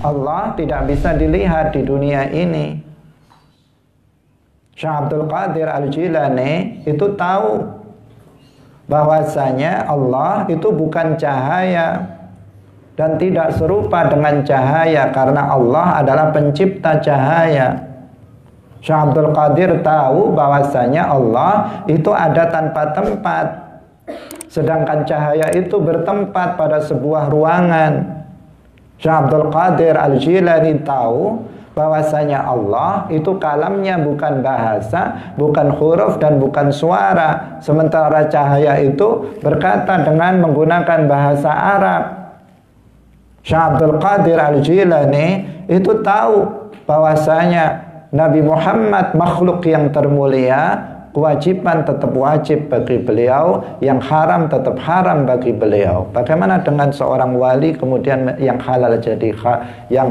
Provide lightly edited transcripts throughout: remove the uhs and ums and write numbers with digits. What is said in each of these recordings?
Allah tidak bisa dilihat di dunia ini. Syekh Abdul Qadir Al-Jilani itu tahu bahwasanya Allah itu bukan cahaya dan tidak serupa dengan cahaya karena Allah adalah pencipta cahaya. Syekh Abdul Qadir tahu bahwasanya Allah itu ada tanpa tempat, sedangkan cahaya itu bertempat pada sebuah ruangan. Syekh Abdul Qadir Al-Jilani tahu bahwasanya Allah itu kalamnya bukan bahasa, bukan huruf dan bukan suara. Sementara cahaya itu berkata dengan menggunakan bahasa Arab. Syekh Abdul Qadir Al-Jilani itu tahu bahwasanya Nabi Muhammad makhluk yang termulia, kewajiban tetap wajib bagi beliau, yang haram tetap haram bagi beliau. Bagaimana dengan seorang wali kemudian yang halal jadi yang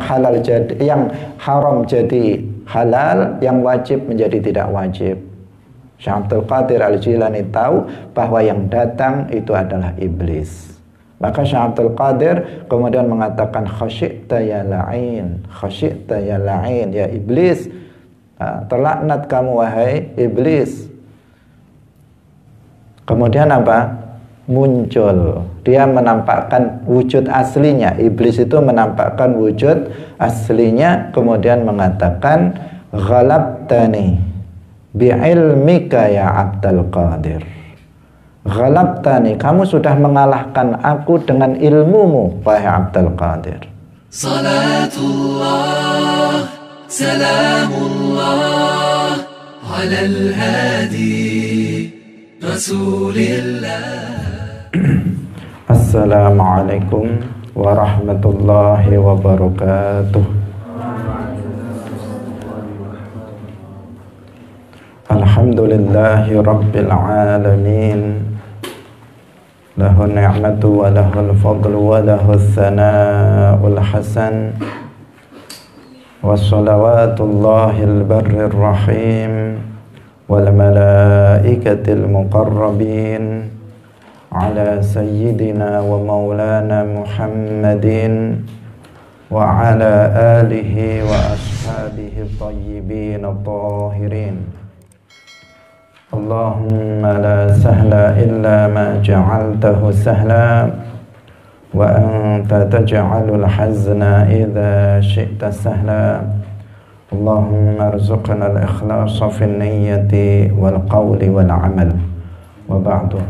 haram jadi halal, yang wajib menjadi tidak wajib? Syekh Abdul Qadir Al-Jilani tahu bahwa yang datang itu adalah iblis. Maka Syekh Abdul Qadir kemudian mengatakan, khasyikta ya la'in, khasyikta ya la'in, ya iblis, terlaknat kamu wahai iblis. Kemudian apa? Muncul. Dia menampakkan wujud aslinya. Iblis itu menampakkan wujud aslinya. Kemudian mengatakan, ghalabtani bi'ilmika ya Abdul Qadir. Ghalabtani, kamu sudah mengalahkan aku dengan ilmumu, wahai Abdul Qadir. Salatullah, salamullah, alal hadi Rasulillah. Assalamualaikum warahmatullahi wabarakatuh. Alhamdulillahi rabbil alamin. Lahu ni'matu wa lahul fadlu wa lahus sana'ul hasan. Wassalawatullahil barrir rahim wal malaikatil muqarrabin ala sayyidina wa maulana Muhammadin wa ala alihi wa ashabihi tayyibin tahirin. Allahumma la sahla illa ma ja'altahu sahla wa anta taj'alul hazna idza syi'ta sahla. Allahumma arzuqna al-ikhlasa fi niyyati wal qawli wal amal. Wa ba'du.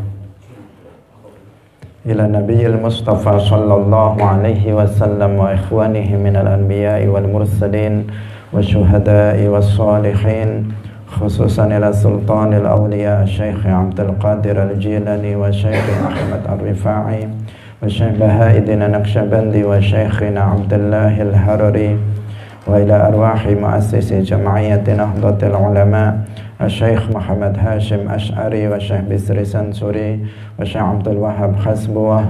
Ila nabiyil mustafa sallallahu alaihi wasallam wa ikhwanihi minal anbiya'i wal mursalin wa syuhada'i was salihin, khususan ila sultanil awliya Syekh Abdul Qadir Al-Jilani wa Syekh Ahmad Ar-Rifa'i wa Syekh Baha'iddin Naqsyabandi wa Syekhina Abdullah Al-Harari wa ila arwahi muassisi jam'iyyati Nahdlatul Ulama Syekh Muhammad Hashim Ash'ari wa Syekh Bisri Sansuri wa Syekh Abdul Wahab Khasbuwah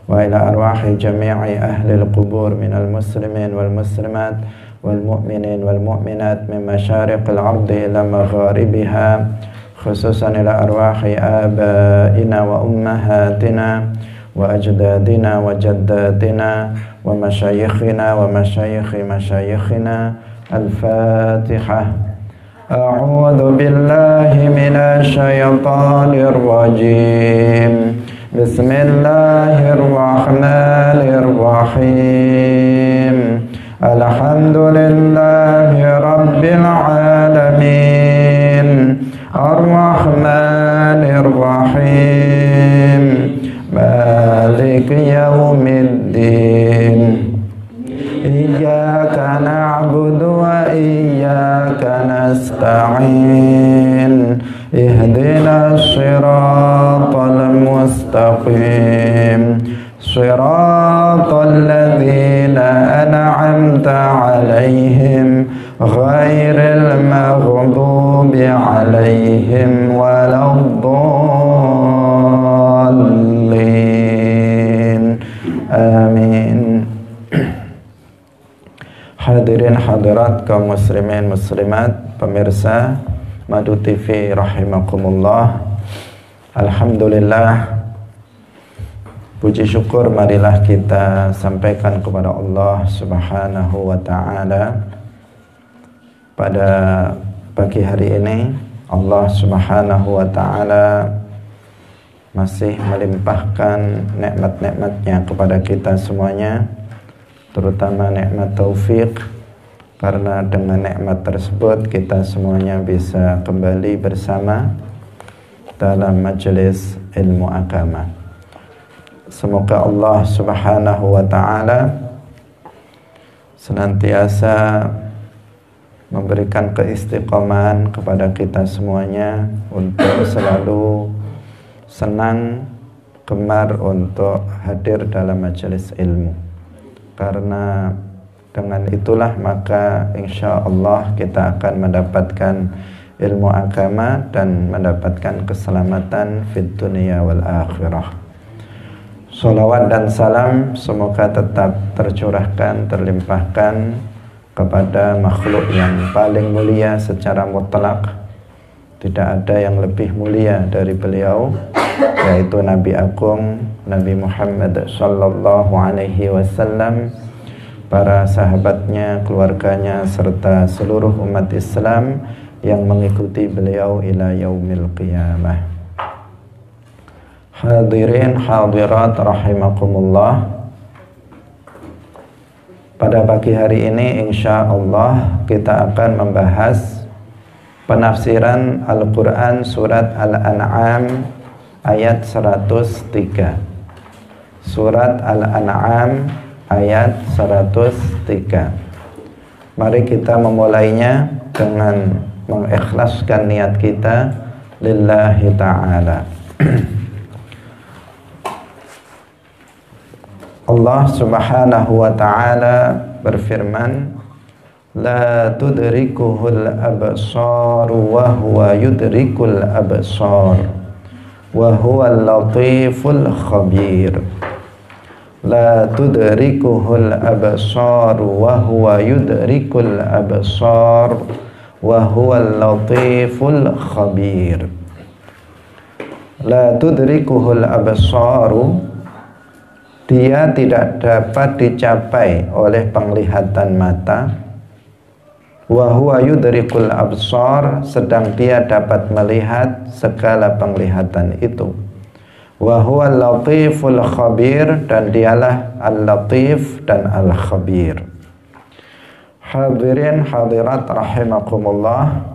wa ila arwahi jami'i ahli al-qubur minal muslimin wal muslimat wal mu'minin wal mu'minat min masyariqil ardi ila magharibiha, khususan ila arwahi abaina wa ummahatina wa ajdadina wa jaddatina wa masyayikhina wa masyayikhi masyayikhina. Al-Fatihah. A'udzu billahi minasy syaithanir rajim. Bismillahirrahmanirrahim. Alhamdulillahi rabbil alamin. Ar-Rahmanir Rahim. Maliki yaumiddin. Iyyaka na'budu wa iyyaka nasta'in. Ihdinas siratal mustaqim. Siratal ladzina an'amta 'alaihim ghairil maghdubi 'alaihim waladdallin. Amin. Hadirin hadirat kaum muslimin muslimat, pemirsa Madu TV rahimakumullah. Alhamdulillah, Puji syukur marilah kita sampaikan kepada Allah Subhanahu wa ta'ala. Pada pagi hari ini Allah Subhanahu wa ta'ala masih melimpahkan nikmat-nikmatnya kepada kita semuanya, terutama nikmat taufik, karena dengan nikmat tersebut kita semuanya bisa kembali bersama dalam majelis ilmu agama. Semoga Allah Subhanahu wa ta'ala senantiasa memberikan keistiqomahan kepada kita semuanya untuk selalu senang, gemar untuk hadir dalam majelis ilmu. Karena dengan itulah maka insya Allah kita akan mendapatkan ilmu agama dan mendapatkan keselamatan fid dunia wal akhirah. Salawat dan salam semoga tetap tercurahkan, terlimpahkan kepada makhluk yang paling mulia secara mutlak. Tidak ada yang lebih mulia dari beliau, yaitu Nabi Agung Nabi Muhammad sallallahu alaihi wasallam, para sahabatnya, keluarganya, serta seluruh umat Islam yang mengikuti beliau ila yaumil qiyamah. Hadirin hadirat rahimakumullah. Pada pagi hari ini insya Allah kita akan membahas penafsiran Al-Quran surat Al-An'am ayat 103. Surat Al-An'am ayat 103. Mari kita memulainya dengan mengikhlaskan niat kita lillahi ta'ala. Allah Subhanahu wa ta'ala berfirman, la tudrikuhul absar wa huwa yudrikul absar wa huwal latiful khabir. La tudrikuhul absar wa huwa yudrikul absar wa huwal latiful khabir. La tudrikuhul absaru, dia tidak dapat dicapai oleh penglihatan mata. Wa huwa yudrikul absar, sedang dia dapat melihat segala penglihatan itu. Wa huwal latiful khabir, dan dialah al-latif dan al-khabir. Hadirin hadirat rahimakumullah,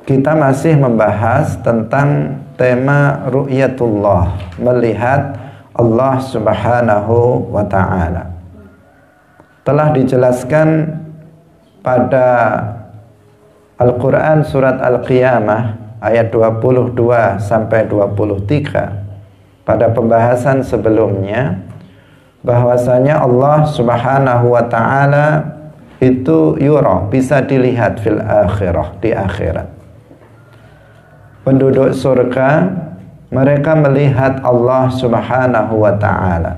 kita masih membahas tentang tema ru'yatullah, melihat Allah Subhanahu wa ta'ala. Telah dijelaskan pada Al-Quran surat Al-Qiyamah ayat 22 sampai 23 pada pembahasan sebelumnya, bahwasanya Allah Subhanahu wa ta'ala itu yura, bisa dilihat fil akhirah, di akhirat. Penduduk surga mereka melihat Allah Subhanahu wa ta'ala.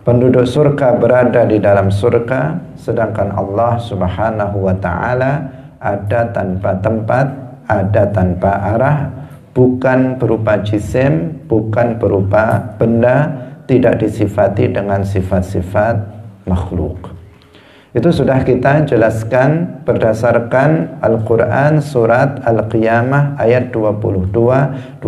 Penduduk surga berada di dalam surga, sedangkan Allah Subhanahu wa ta'ala ada tanpa tempat, ada tanpa arah, bukan berupa jisim, bukan berupa benda, tidak disifati dengan sifat-sifat makhluk. Itu sudah kita jelaskan berdasarkan Al-Quran surat Al-Qiyamah ayat 22-23.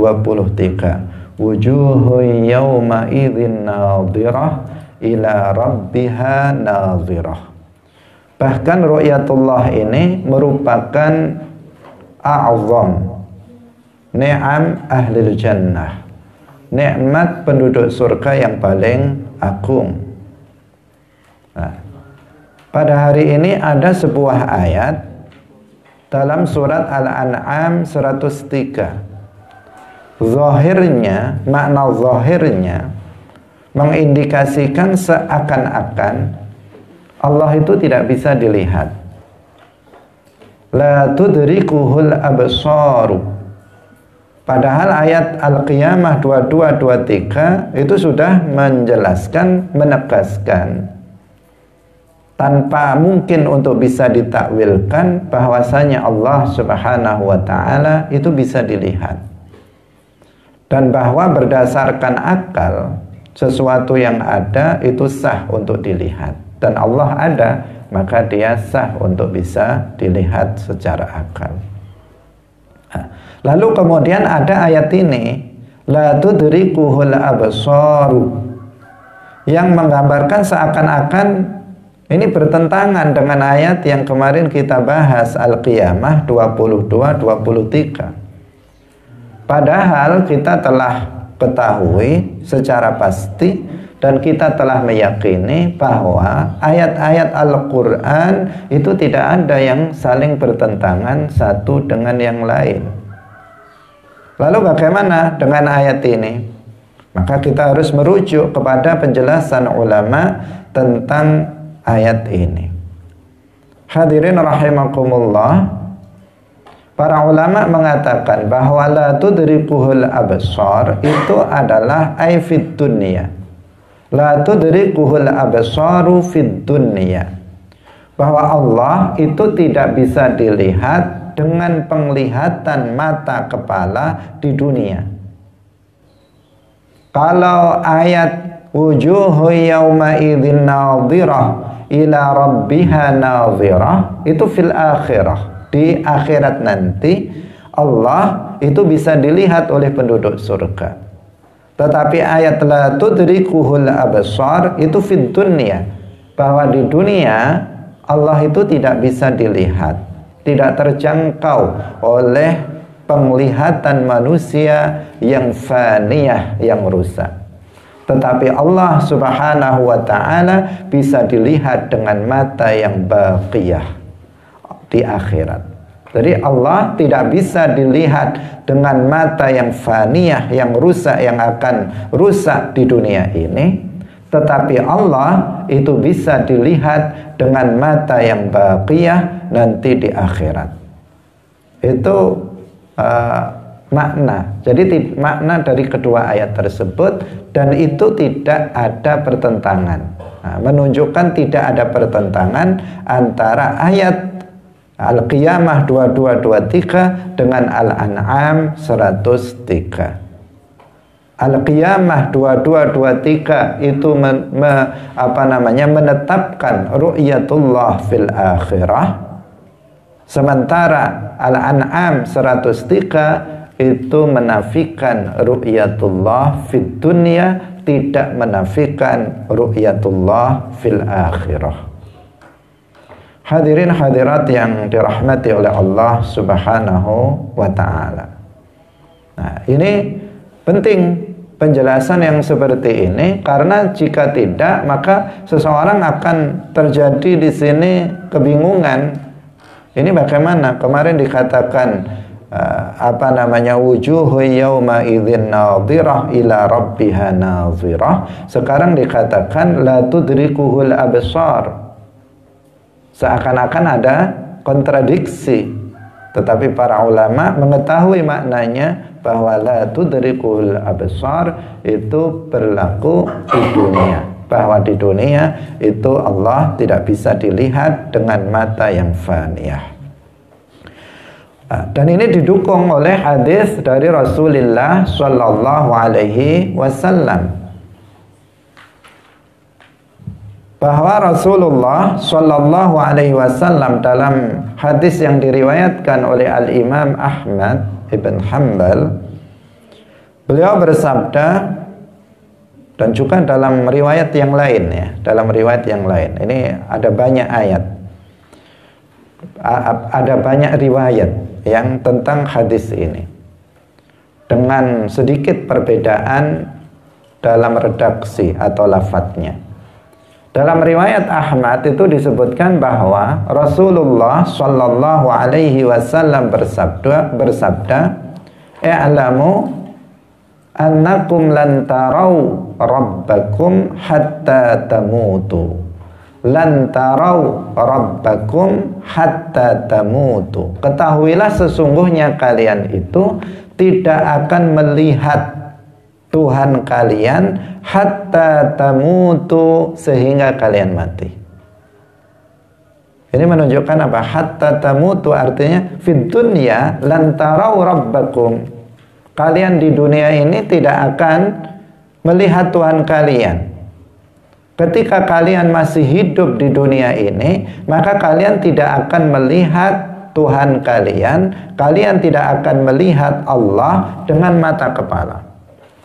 Wujuhun yawma idhin nadhirah ila rabbiha nadhirah. Bahkan ru'yatullah ini merupakan a'zam ni'am ahlil jannah, nikmat penduduk surga yang paling agung. Nah, pada hari ini ada sebuah ayat dalam surat Al-An'am 103. Zahirnya, makna zahirnya mengindikasikan seakan-akan Allah itu tidak bisa dilihat. La tudrikuhul absaru. Padahal ayat Al-Qiyamah 22-23 itu sudah menjelaskan, menegaskan tanpa mungkin untuk bisa ditakwilkan bahwasanya Allah Subhanahu wa ta'ala itu bisa dilihat. dan bahwa berdasarkan akal sesuatu yang ada itu sah untuk dilihat, dan Allah ada maka dia sah untuk bisa dilihat secara akal. Lalu kemudian ada ayat ini, la tudrikuhul absaru, yang menggambarkan seakan-akan ini bertentangan dengan ayat yang kemarin kita bahas, Al-Qiyamah 22-23. Padahal kita telah ketahui secara pasti dan kita telah meyakini bahwa ayat-ayat Al-Quran itu tidak ada yang saling bertentangan satu dengan yang lain. Lalu bagaimana dengan ayat ini? Maka kita harus merujuk kepada penjelasan ulama tentang ayat ini. Hadirin rahimakumullah, para ulama mengatakan bahwa la tudrikuhul absar itu adalah ay fid dunya. La tudrikuhul absaru fid dunya, bahwa Allah itu tidak bisa dilihat dengan penglihatan mata kepala di dunia. Kalau ayat wujuhu yawma idzin nadhirah ila rabbiha nadhirah itu fil akhirah, di akhirat nanti Allah itu bisa dilihat oleh penduduk surga. Tetapi ayat la tudrikuhul absar itu fid dunya, bahwa di dunia Allah itu tidak bisa dilihat, tidak terjangkau oleh penglihatan manusia yang faniyah, yang rusak. Tetapi Allah subhanahu wa ta'ala bisa dilihat dengan mata yang baqiyah di akhirat. Jadi Allah tidak bisa dilihat dengan mata yang faniyah, yang rusak, yang akan rusak di dunia ini. Tetapi Allah itu bisa dilihat dengan mata yang baqiyah nanti di akhirat. Itu makna. Jadi makna dari kedua ayat tersebut, dan itu tidak ada pertentangan. Menunjukkan tidak ada pertentangan antara ayat Al-Qiyamah 22-23 dengan Al-An'am 103. Al-Qiyamah 22-23 itu menetapkan ru'yatullah fil akhirah, sementara Al-An'am 103 itu menafikan ru'yatullah fid dunya, tidak menafikan ru'yatullah fil akhirah. Hadirin hadirat yang dirahmati oleh Allah subhanahu wa ta'ala. Nah, ini penting penjelasan yang seperti ini, karena jika tidak maka seseorang akan terjadi di sini kebingungan. Ini bagaimana? Kemarin dikatakan wujuhu yawma idzin nadhirah ila rabbiha nadhirah. Sekarang dikatakan la tudrikuhul absar. Seakan-akan ada kontradiksi, tetapi para ulama mengetahui maknanya bahwa la tudrikul absar itu berlaku di dunia, bahwa di dunia itu Allah tidak bisa dilihat dengan mata yang faniyah. Dan ini didukung oleh hadis dari Rasulullah sallallahu alaihi wasallam, bahwa Rasulullah sallallahu alaihi wasallam dalam hadis yang diriwayatkan oleh Al-Imam Ahmad ibn Hanbal, beliau bersabda, dan juga dalam riwayat yang lain ya, dalam riwayat yang lain ini ada banyak ayat, ada banyak riwayat yang tentang hadis ini dengan sedikit perbedaan dalam redaksi atau lafadznya. Dalam riwayat Ahmad itu disebutkan bahwa Rasulullah sallallahu alaihi wasallam bersabda, "I'lamu annakum lan tarau rabbakum hatta tamutu." Lan tarau rabbakum hatta tamutu. Ketahuilah sesungguhnya kalian itu tidak akan melihat Tuhan kalian hatta tamutu, sehingga kalian mati. Ini menunjukkan apa? Hatta tamutu artinya fid dunya lan tarau rabbakum. kalian di dunia ini tidak akan melihat Tuhan kalian. Ketika kalian masih hidup di dunia ini, maka kalian tidak akan melihat Tuhan kalian. Kalian tidak akan melihat Allah dengan mata kepala.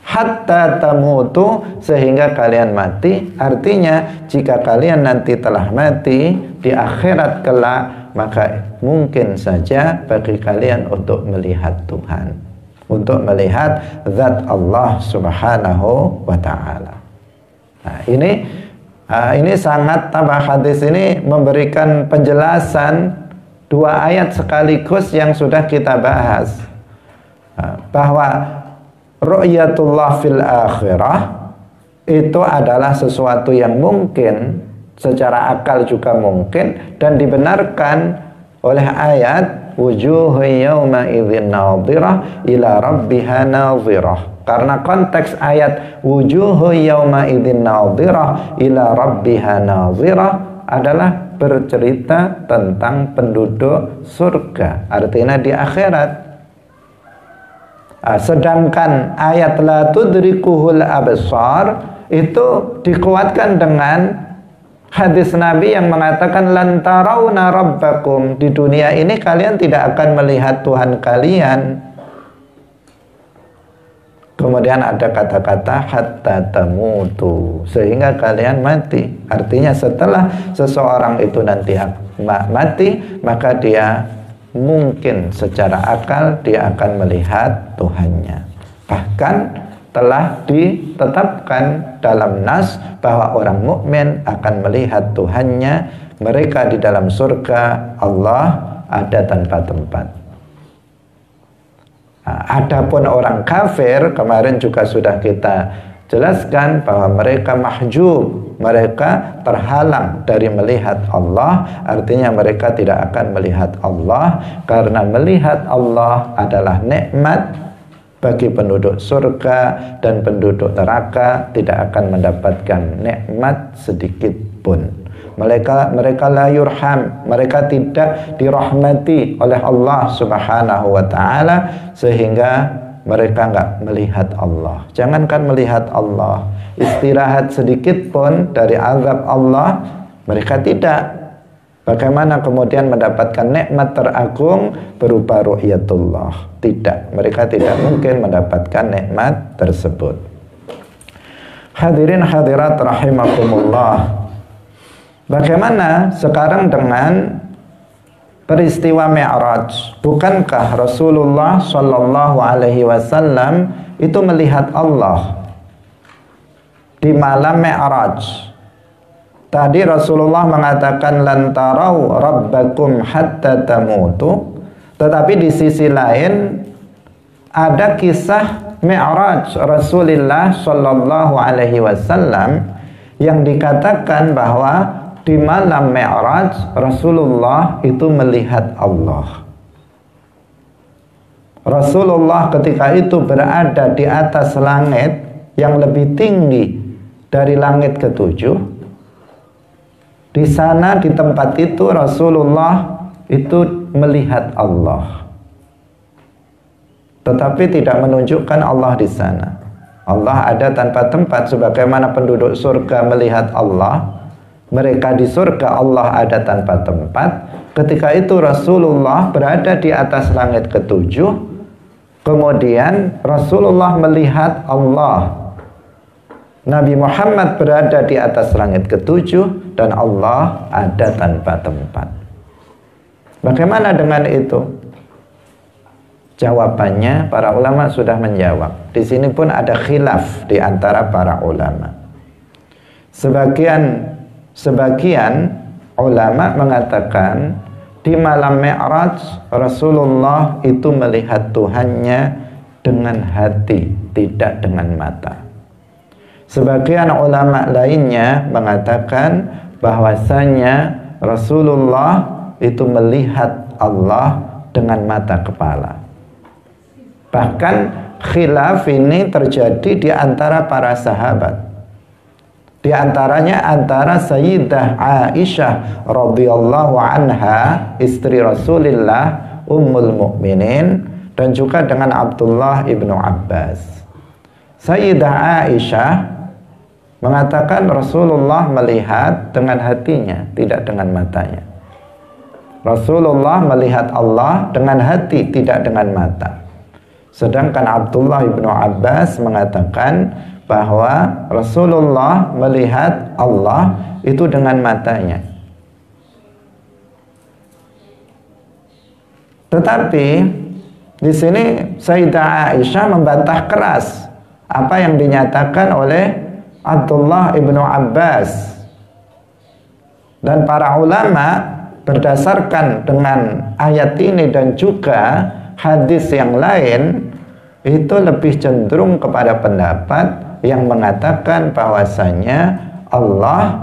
Hatta tamutu, sehingga kalian mati. Artinya jika kalian nanti telah mati di akhirat kelak, maka mungkin saja bagi kalian untuk melihat Tuhan, untuk melihat zat Allah subhanahu wa ta'ala. Nah, ini sangat, hadis ini memberikan penjelasan dua ayat sekaligus yang sudah kita bahas, bahwa ru'yatullah fil akhirah itu adalah sesuatu yang mungkin, secara akal juga mungkin, dan dibenarkan oleh ayat wujuhu yawma idzin nadhirah ila rabbiha nadhirah. Karena konteks ayat wujuhu yawma idzin nadhirah ila rabbiha nadhirah adalah bercerita tentang penduduk surga, artinya di akhirat. Sedangkan ayat la tudrikuhul absar itu dikuatkan dengan hadis Nabi yang mengatakan lan tarawna rabbakum, di dunia ini kalian tidak akan melihat Tuhan kalian. Kemudian ada kata-kata hatta tamutu, sehingga kalian mati. Artinya setelah seseorang itu nanti mati, maka dia mungkin secara akal dia akan melihat Tuhannya. Bahkan telah ditetapkan dalam nas bahwa orang mukmin akan melihat Tuhannya. Mereka di dalam surga Allah ada tanpa tempat. Adapun orang kafir, kemarin juga sudah kita jelaskan bahwa mereka mahjub, mereka terhalang dari melihat Allah. Artinya mereka tidak akan melihat Allah, karena melihat Allah adalah nikmat bagi penduduk surga, dan penduduk neraka tidak akan mendapatkan nikmat sedikit pun. Mereka la yurham, mereka tidak dirahmati oleh Allah subhanahu wa ta'ala, sehingga mereka enggak melihat Allah. Jangankan melihat Allah, istirahat sedikit pun dari azab Allah mereka tidak. Bagaimana kemudian mendapatkan nikmat teragung berupa ru'yatullah? Tidak, mereka tidak mungkin mendapatkan nikmat tersebut. Hadirin hadirat rahimakumullah. Bagaimana sekarang dengan peristiwa Mi'raj? Bukankah Rasulullah Shallallahu Alaihi Wasallam itu melihat Allah di malam Mi'raj? Tadi Rasulullah mengatakan lan tarau rabbakum hatta tamutu, tetapi di sisi lain ada kisah Mi'raj Rasulullah Shallallahu Alaihi Wasallam yang dikatakan bahwa di malam Mi'raj Rasulullah itu melihat Allah. Rasulullah ketika itu berada di atas langit yang lebih tinggi dari langit ketujuh. Di sana, di tempat itu Rasulullah itu melihat Allah, tetapi tidak menunjukkan Allah di sana. Allah ada tanpa tempat, sebagaimana penduduk surga melihat Allah. Mereka di surga, Allah ada tanpa tempat. Ketika itu Rasulullah berada di atas langit ketujuh. Kemudian Rasulullah melihat Allah. Nabi Muhammad berada di atas langit ketujuh, dan Allah ada tanpa tempat. Bagaimana dengan itu? Jawabannya para ulama sudah menjawab. Di sini pun ada khilaf di antara para ulama. Sebagian ulama mengatakan di malam Mi'raj Rasulullah itu melihat Tuhannya dengan hati, tidak dengan mata. Sebagian ulama lainnya mengatakan bahwasanya Rasulullah itu melihat Allah dengan mata kepala. Bahkan khilaf ini terjadi di antara para sahabat. Di antaranya antara Sayyidah Aisyah radhiyallahu anha, istri Rasulullah, Ummul Mukminin, dan juga dengan Abdullah ibnu Abbas. Sayyidah Aisyah mengatakan Rasulullah melihat dengan hatinya, tidak dengan matanya. Rasulullah melihat Allah dengan hati, tidak dengan mata. Sedangkan Abdullah ibnu Abbas mengatakan bahwa Rasulullah melihat Allah itu dengan matanya. Tetapi di sini Sayyidah Aisyah membantah keras apa yang dinyatakan oleh Abdullah ibnu Abbas. Dan para ulama berdasarkan dengan ayat ini dan juga hadis yang lain itu lebih cenderung kepada pendapat yang mengatakan bahwasanya Allah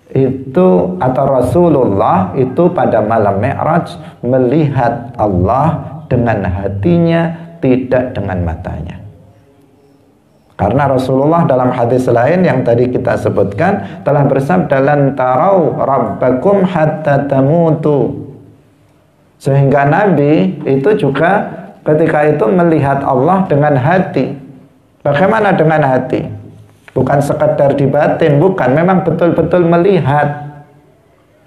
itu atau Rasulullah itu pada malam Mi'raj melihat Allah dengan hatinya, tidak dengan matanya. Karena Rasulullah dalam hadis lain yang tadi kita sebutkan telah bersabda lan tarau rabbakum hatta tamutu. Sehingga Nabi itu juga ketika itu melihat Allah dengan hati. Bagaimana dengan hati? Bukan sekedar di batin, bukan, memang betul-betul melihat.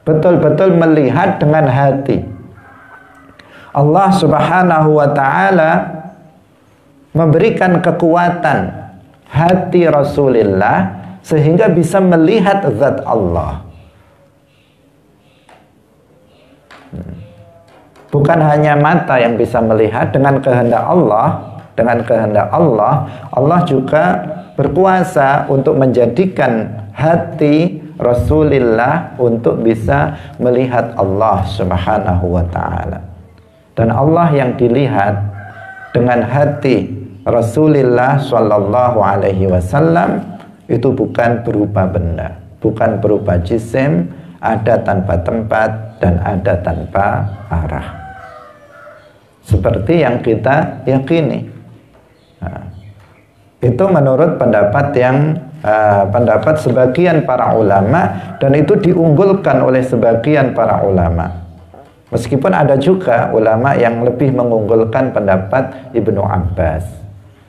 Betul-betul melihat dengan hati. Allah Subhanahu wa taala memberikan kekuatan hati Rasulullah sehingga bisa melihat zat Allah. Bukan hanya mata yang bisa melihat, dengan kehendak Allah, Allah juga berkuasa untuk menjadikan hati Rasulullah untuk bisa melihat Allah Subhanahu wa taala. Dan Allah yang dilihat dengan hati Rasulullah Shallallahu Alaihi Wasallam itu bukan berupa benda, bukan berupa jisim, ada tanpa tempat dan ada tanpa arah. Seperti yang kita yakini. Nah, itu menurut pendapat pendapat sebagian para ulama, dan itu diunggulkan oleh sebagian para ulama. Meskipun ada juga ulama yang lebih mengunggulkan pendapat Ibnu Abbas.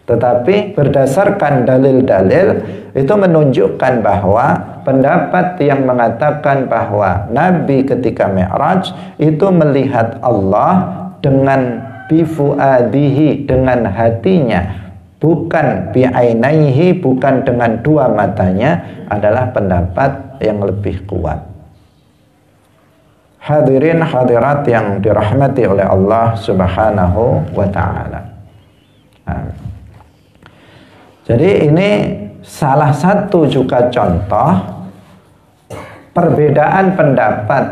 Tetapi berdasarkan dalil-dalil itu menunjukkan bahwa pendapat yang mengatakan bahwa Nabi ketika Mi'raj itu melihat Allah dengan bifuadihi, dengan hatinya, bukan bi'ainaihi, bukan dengan dua matanya, adalah pendapat yang lebih kuat. Hadirin hadirat yang dirahmati oleh Allah Subhanahu wa ta'ala. Jadi ini salah satu juga contoh perbedaan pendapat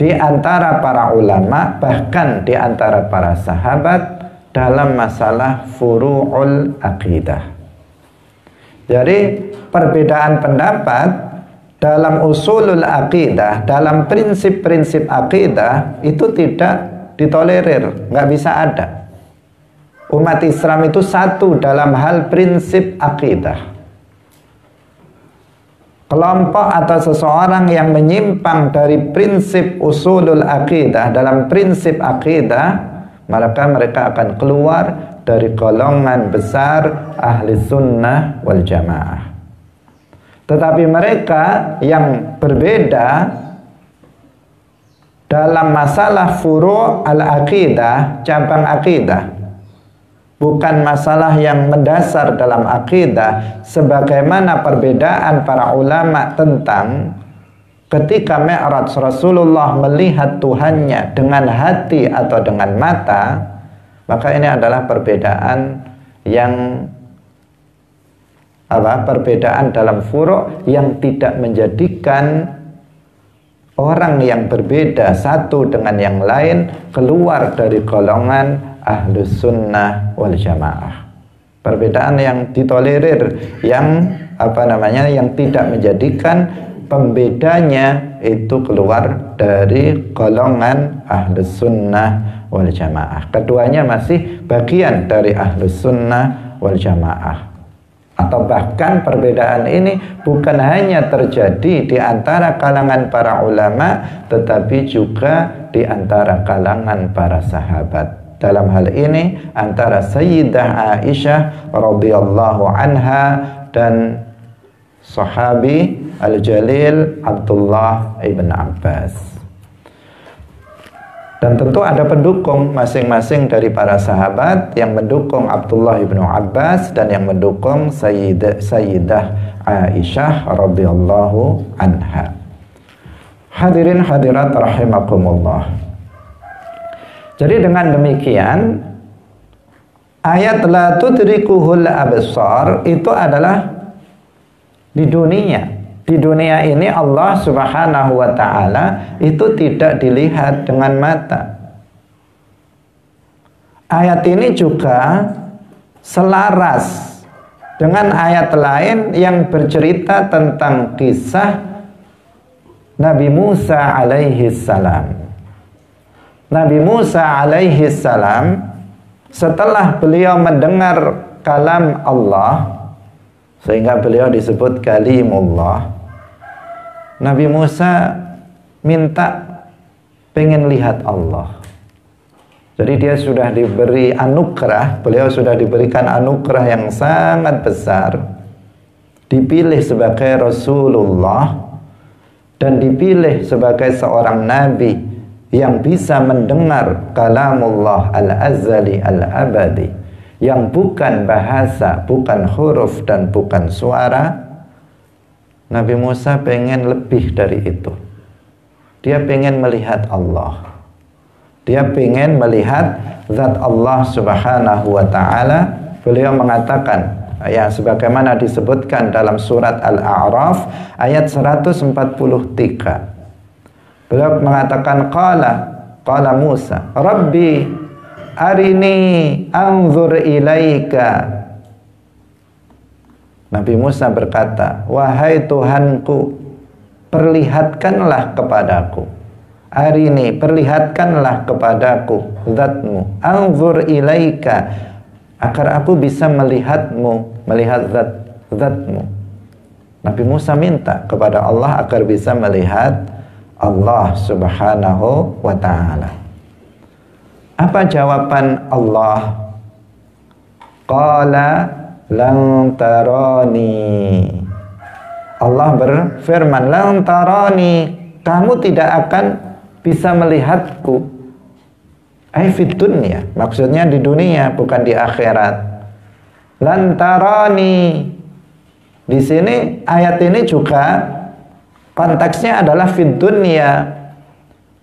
di antara para ulama, bahkan di antara para sahabat dalam masalah furu'ul aqidah. Jadi perbedaan pendapat dalam usulul aqidah, dalam prinsip-prinsip aqidah itu tidak ditolerir, nggak bisa ada. Umat Islam itu satu dalam hal prinsip akidah. Kelompok atau seseorang yang menyimpang dari prinsip usulul akidah, dalam prinsip akidah, maka mereka akan keluar dari golongan besar ahli sunnah wal jamaah. Tetapi mereka yang berbeda dalam masalah furu' al-aqidah, cabang akidah, bukan masalah yang mendasar dalam akidah, sebagaimana perbedaan para ulama tentang ketika Mi'raj Rasulullah melihat Tuhannya dengan hati atau dengan mata, maka ini adalah perbedaan yang perbedaan dalam furu' yang tidak menjadikan orang yang berbeda satu dengan yang lain keluar dari golongan ahlus sunnah wal jamaah. Perbedaan yang ditolerir, yang yang tidak menjadikan pembedanya itu keluar dari golongan ahlus sunnah wal jamaah. Keduanya masih bagian dari ahlus sunnah wal jamaah. Atau bahkan perbedaan ini bukan hanya terjadi di antara kalangan para ulama, tetapi juga di antara kalangan para sahabat. dalam hal ini antara Sayyidah Aisyah radhiyallahu anha dan sahabi Al-Jalil Abdullah ibn Abbas. Dan tentu ada pendukung masing-masing dari para sahabat yang mendukung Abdullah ibn Abbas dan yang mendukung Sayyidah Aisyah radhiyallahu anha. Hadirin hadirat rahimakumullah. Jadi dengan demikian ayat la tudrikuhul absar itu adalah di dunia. Di dunia ini Allah Subhanahu wa taala itu tidak dilihat dengan mata. Ayat ini juga selaras dengan ayat lain yang bercerita tentang kisah Nabi Musa alaihi salam. Nabi Musa alaihi salam setelah beliau mendengar kalam Allah sehingga beliau disebut kalimullah, Nabi Musa minta pengen lihat Allah. Jadi dia sudah diberi anugerah, beliau sudah diberikan anugerah yang sangat besar, dipilih sebagai Rasulullah dan dipilih sebagai seorang nabi yang bisa mendengar kalamullah al-azali al-abadi, yang bukan bahasa, bukan huruf dan bukan suara. Nabi Musa pengen lebih dari itu. Dia pengen melihat Allah. Dia pengen melihat zat Allah Subhanahu wa ta'ala. Beliau mengatakan, ya sebagaimana disebutkan dalam surat Al-A'raf ayat 143. Beliau mengatakan qala Musa, Rabbi arini anzur ilaika. Nabi Musa berkata, wahai Tuhanku, perlihatkanlah kepadaku. Arini, perlihatkanlah kepadaku zatmu. Anzur ilaika, agar aku bisa melihatmu, melihat zatmu. Nabi Musa minta kepada Allah agar bisa melihat Allah Subhanahu wa ta'ala. Apa jawaban Allah? Qala lan tarani. Allah berfirman, lan tarani, kamu tidak akan bisa melihatku. Ai fid dunya, maksudnya di dunia bukan di akhirat. Lan tarani. Di sini ayat ini juga konteksnya adalah fid dunya.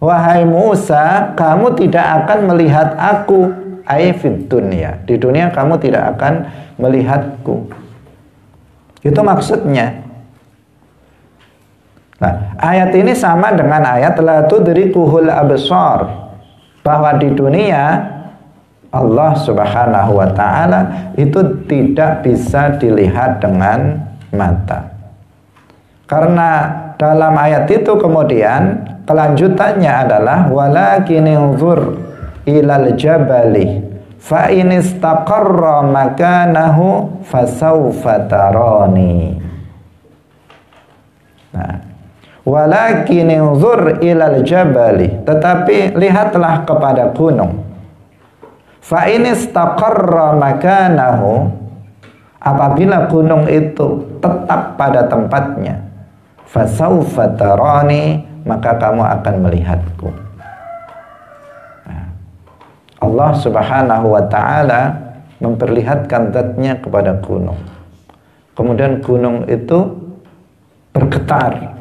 Wahai Musa, kamu tidak akan melihat aku. Ai fid dunya. Di dunia kamu tidak akan melihatku. Itu maksudnya. Nah, ayat ini sama dengan ayat la tudrikuhul absar, bahwa di dunia Allah Subhanahu wa ta'ala itu tidak bisa dilihat dengan mata. Karena dalam ayat itu kemudian kelanjutannya adalah walakin inzur ilal jabali fa in istaqarra makanahu fasawfa tarani. Nah, walakin inzur ilal jabali, tetapi lihatlah kepada gunung. Fa in istaqarra makanahu, apabila gunung itu tetap pada tempatnya, fasawfa tarani, maka kamu akan melihatku. Allah Subhanahu wa ta'ala memperlihatkan zatnya kepada gunung. Kemudian gunung itu bergetar,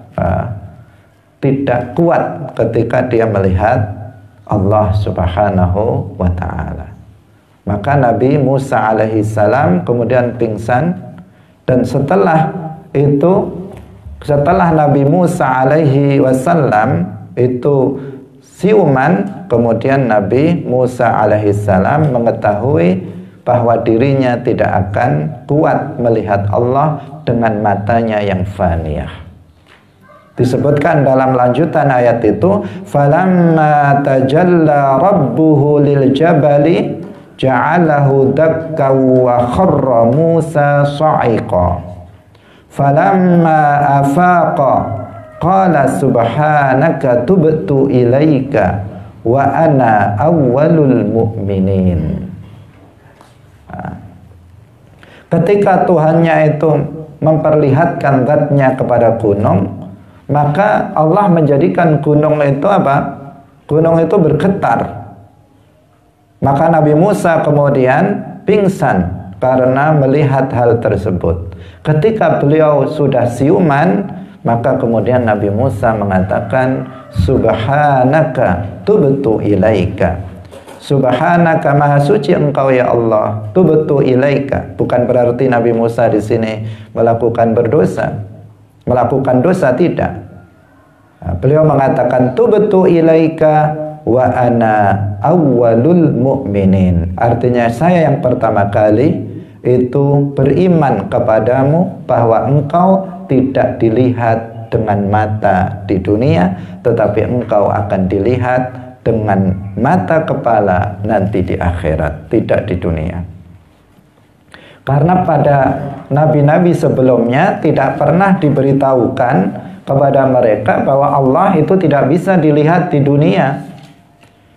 tidak kuat ketika dia melihat Allah Subhanahu wa ta'ala. Maka Nabi Musa alaihi salam kemudian pingsan, dan setelah Nabi Musa alaihi wasallam itu siuman, kemudian Nabi Musa alaihi salam mengetahui bahwa dirinya tidak akan kuat melihat Allah dengan matanya yang faniyah. Disebutkan dalam lanjutan ayat itu, falamma tajalla rabbuhu lil jabali ja'alahu dakka wa kharra Musa sa'iqa. Falamma afaqa qala subhanaka tubtu ilaika wa ana awwalul mu'minin. Ketika Tuhannya itu memperlihatkan zatnya kepada gunung, maka Allah menjadikan gunung itu apa? Gunung itu bergetar. Maka Nabi Musa kemudian pingsan karena melihat hal tersebut. Ketika beliau sudah siuman, maka kemudian Nabi Musa mengatakan, subhanaka tubtu ilaika. Subhanaka, maha suci engkau ya Allah, tubtu ilaika. Bukan berarti Nabi Musa di sini melakukan berdosa, melakukan dosa, tidak. Beliau mengatakan tubtu ilaika wa ana awwalul mu'minin. Artinya saya yang pertama kali itu beriman kepadamu bahwa engkau tidak dilihat dengan mata di dunia, tetapi engkau akan dilihat dengan mata kepala nanti di akhirat, tidak di dunia. Karena pada nabi-nabi sebelumnya tidak pernah diberitahukan kepada mereka bahwa Allah itu tidak bisa dilihat di dunia.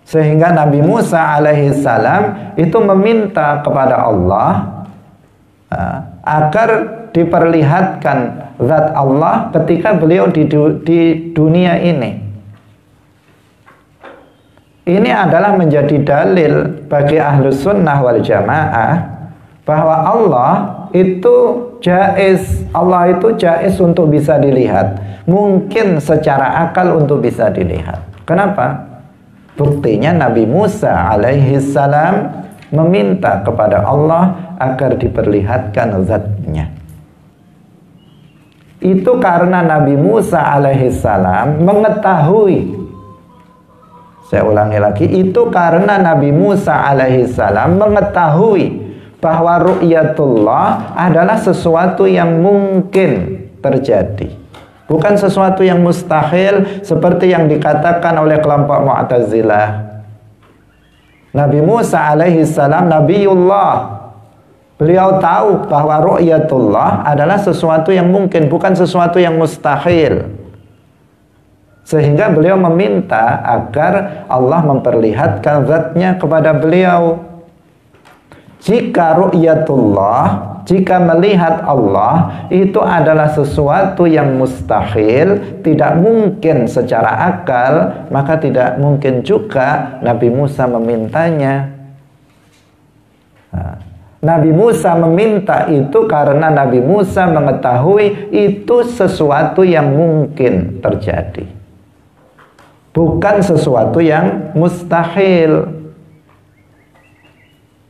Sehingga Nabi Musa alaihissalam itu meminta kepada Allah agar diperlihatkan zat Allah ketika beliau di dunia ini. Ini adalah menjadi dalil bagi ahlus sunnah wal jamaah bahwa Allah itu jaiz, Allah itu jaiz untuk bisa dilihat, mungkin secara akal untuk bisa dilihat. Kenapa? Buktinya Nabi Musa alaihissalam meminta kepada Allah agar diperlihatkan zatnya. Itu karena Nabi Musa alaihissalam mengetahui, saya ulangi lagi, itu karena Nabi Musa alaihissalam mengetahui bahwa ru'yatullah adalah sesuatu yang mungkin terjadi, bukan sesuatu yang mustahil seperti yang dikatakan oleh kelompok Mu'tazilah. Nabi Musa alaihissalam Nabiullah, beliau tahu bahwa ru'yatullah adalah sesuatu yang mungkin, bukan sesuatu yang mustahil. Sehingga beliau meminta agar Allah memperlihatkan zatnya kepada beliau. Jika ru'yatullah, jika melihat Allah itu adalah sesuatu yang mustahil, tidak mungkin secara akal, maka tidak mungkin juga Nabi Musa memintanya. Nabi Musa meminta itu karena Nabi Musa mengetahui itu sesuatu yang mungkin terjadi, bukan sesuatu yang mustahil.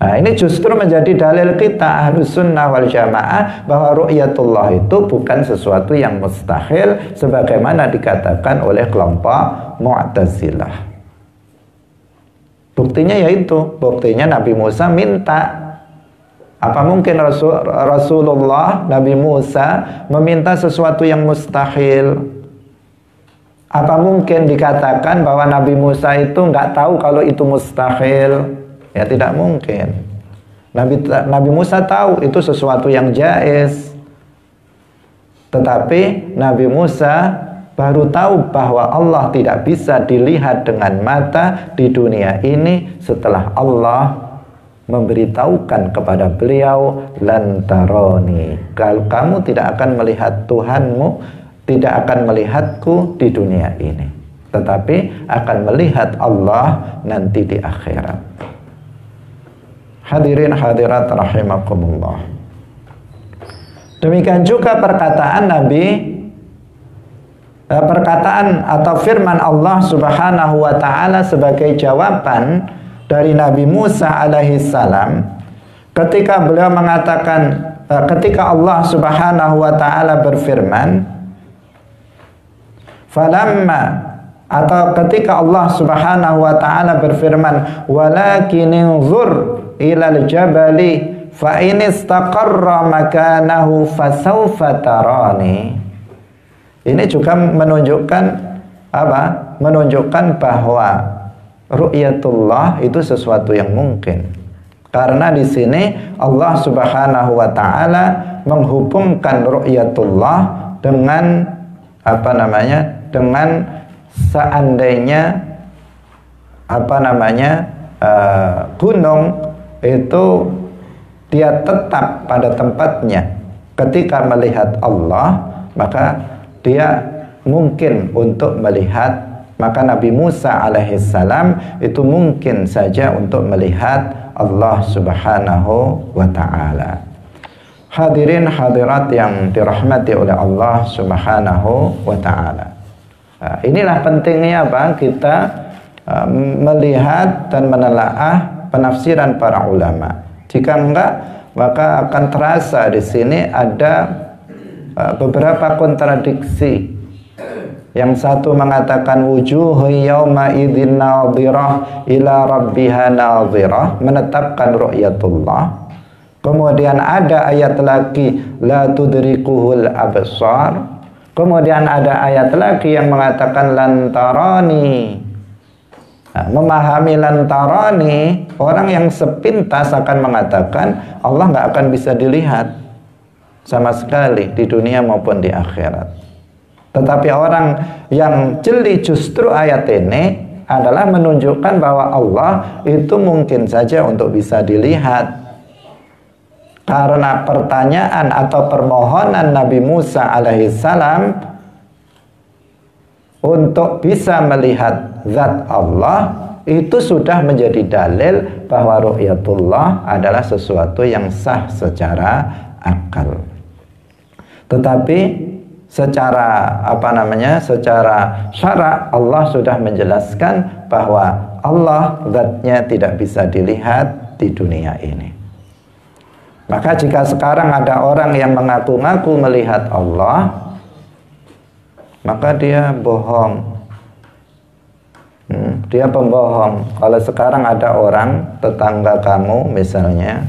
Nah, ini justru menjadi dalil kita Ahlus Sunnah wal Jamaah bahwa ru'yatullah itu bukan sesuatu yang mustahil sebagaimana dikatakan oleh kelompok Mu'tazilah. Buktinya yaitu, buktinya Nabi Musa minta. Apa mungkin Rasulullah Nabi Musa meminta sesuatu yang mustahil? Apa mungkin dikatakan bahwa Nabi Musa itu nggak tahu kalau itu mustahil? Ya tidak mungkin. Nabi Musa tahu itu sesuatu yang jaiz. Tetapi Nabi Musa baru tahu bahwa Allah tidak bisa dilihat dengan mata di dunia ini setelah Allah memberitahukan kepada beliau, lan taroni, kalau kamu tidak akan melihat Tuhanmu, tidak akan melihatku di dunia ini, tetapi akan melihat Allah nanti di akhirat. Hadirin hadirat rahimakumullah. Demikian juga perkataan atau firman Allah Subhanahu wa taala sebagai jawaban dari Nabi Musa alaihissalam ketika beliau mengatakan, ketika Allah Subhanahu wa taala berfirman, falamma, atau ketika Allah Subhanahu wa taala berfirman, walakin inzur ilal jabali fa in istaqarra makanahu fasawfa tarani. Ini juga menunjukkan apa? Menunjukkan bahwa ru'yatullah itu sesuatu yang mungkin. Karena di sini Allah Subhanahu wa taala menghubungkan ru'yatullah dengan apa namanya? Dengan seandainya gunung itu dia tetap pada tempatnya. Ketika melihat Allah, maka dia mungkin untuk melihat. Maka Nabi Musa alaihissalam itu mungkin saja untuk melihat Allah subhanahu wa ta'ala. Hadirin hadirat yang dirahmati oleh Allah subhanahu wa ta'ala. Inilah pentingnya kita melihat dan menelaah penafsiran para ulama. Jika enggak, maka akan terasa di sini ada beberapa kontradiksi. Yang satu mengatakan wujuhu yauma idzin nadhirah ila rabbiha nadhirah, menetapkan ru'yatullah. Kemudian ada ayat lagi la tudrikuhul absar. Kemudian ada ayat lagi yang mengatakan lantarani. Memahami lantarani, orang yang sepintas akan mengatakan Allah nggak akan bisa dilihat sama sekali di dunia maupun di akhirat. Tetapi orang yang jeli justru ayat ini adalah menunjukkan bahwa Allah itu mungkin saja untuk bisa dilihat. Karena pertanyaan atau permohonan Nabi Musa alaihissalam untuk bisa melihat zat Allah itu sudah menjadi dalil bahwa ru'yatullah adalah sesuatu yang sah secara akal. Tetapi secara secara syara Allah sudah menjelaskan bahwa Allah zatnya tidak bisa dilihat di dunia ini. Maka jika sekarang ada orang yang mengaku-ngaku melihat Allah, maka dia bohong. Dia pembohong. Kalau sekarang ada orang tetangga kamu misalnya,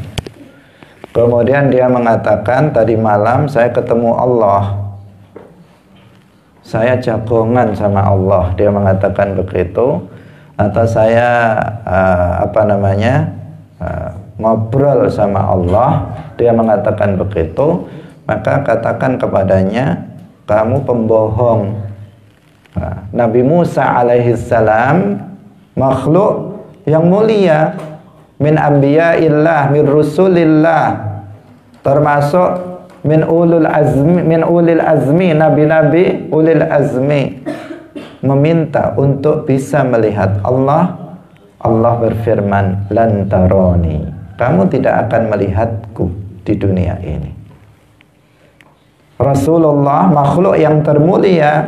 kemudian dia mengatakan tadi malam saya ketemu Allah, saya jagongan sama Allah, dia mengatakan begitu, atau saya ngobrol sama Allah, dia mengatakan begitu, maka katakan kepadanya kamu pembohong. Nabi Musa alaihissalam makhluk yang mulia, min anbiya'illah, min rusulillah, termasuk min ulil azmi, nabi-nabi ulil azmi, meminta untuk bisa melihat Allah. Allah berfirman, lan taroni, kamu tidak akan melihatku di dunia ini. Rasulullah, makhluk yang termulia,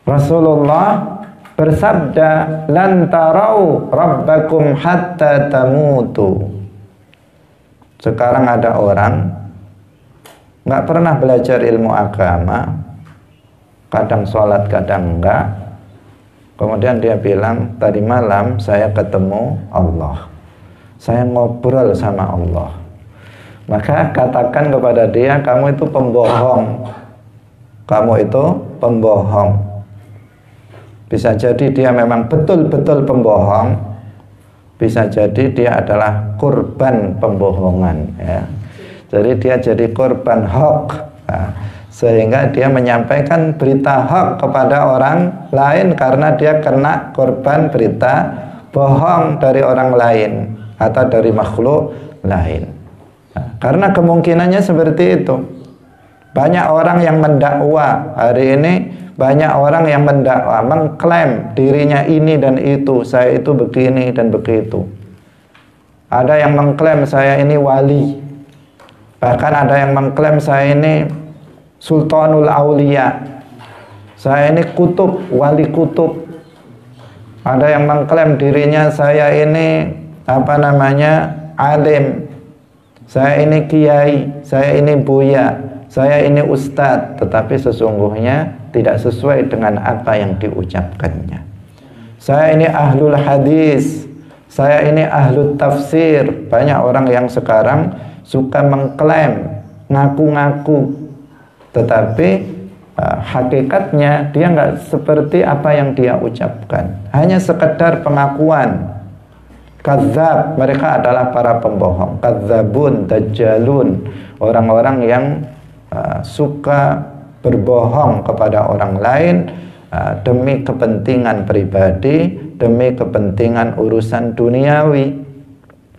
Rasulullah bersabda, lan tarau rabbakum hatta tamutu. Sekarang ada orang nggak pernah belajar ilmu agama, kadang sholat kadang enggak, kemudian dia bilang tadi malam saya ketemu Allah, saya ngobrol sama Allah. Maka katakan kepada dia, kamu itu pembohong, kamu itu pembohong. Bisa jadi dia memang betul-betul pembohong, bisa jadi dia adalah korban pembohongan, ya. Jadi dia jadi korban hoax, sehingga dia menyampaikan berita hoax kepada orang lain karena dia kena korban berita bohong dari orang lain atau dari makhluk lain. Karena kemungkinannya seperti itu. Banyak orang yang mendakwa hari ini, banyak orang yang mendakwa, mengklaim dirinya ini dan itu, saya itu begini dan begitu. Ada yang mengklaim saya ini wali. Bahkan ada yang mengklaim saya ini Sultanul Aulia, saya ini kutub, wali kutub. Ada yang mengklaim dirinya saya ini alim, saya ini kiai, saya ini buya, saya ini ustadz. Tetapi sesungguhnya tidak sesuai dengan apa yang diucapkannya. Saya ini ahlul hadis, saya ini ahlul tafsir. Banyak orang yang sekarang suka mengklaim, ngaku-ngaku, tetapi hakikatnya dia nggak seperti apa yang dia ucapkan, hanya sekedar pengakuan. Kadzab, mereka adalah para pembohong, kadzabun, dajjalun, orang-orang yang suka berbohong kepada orang lain demi kepentingan pribadi, demi kepentingan urusan duniawi.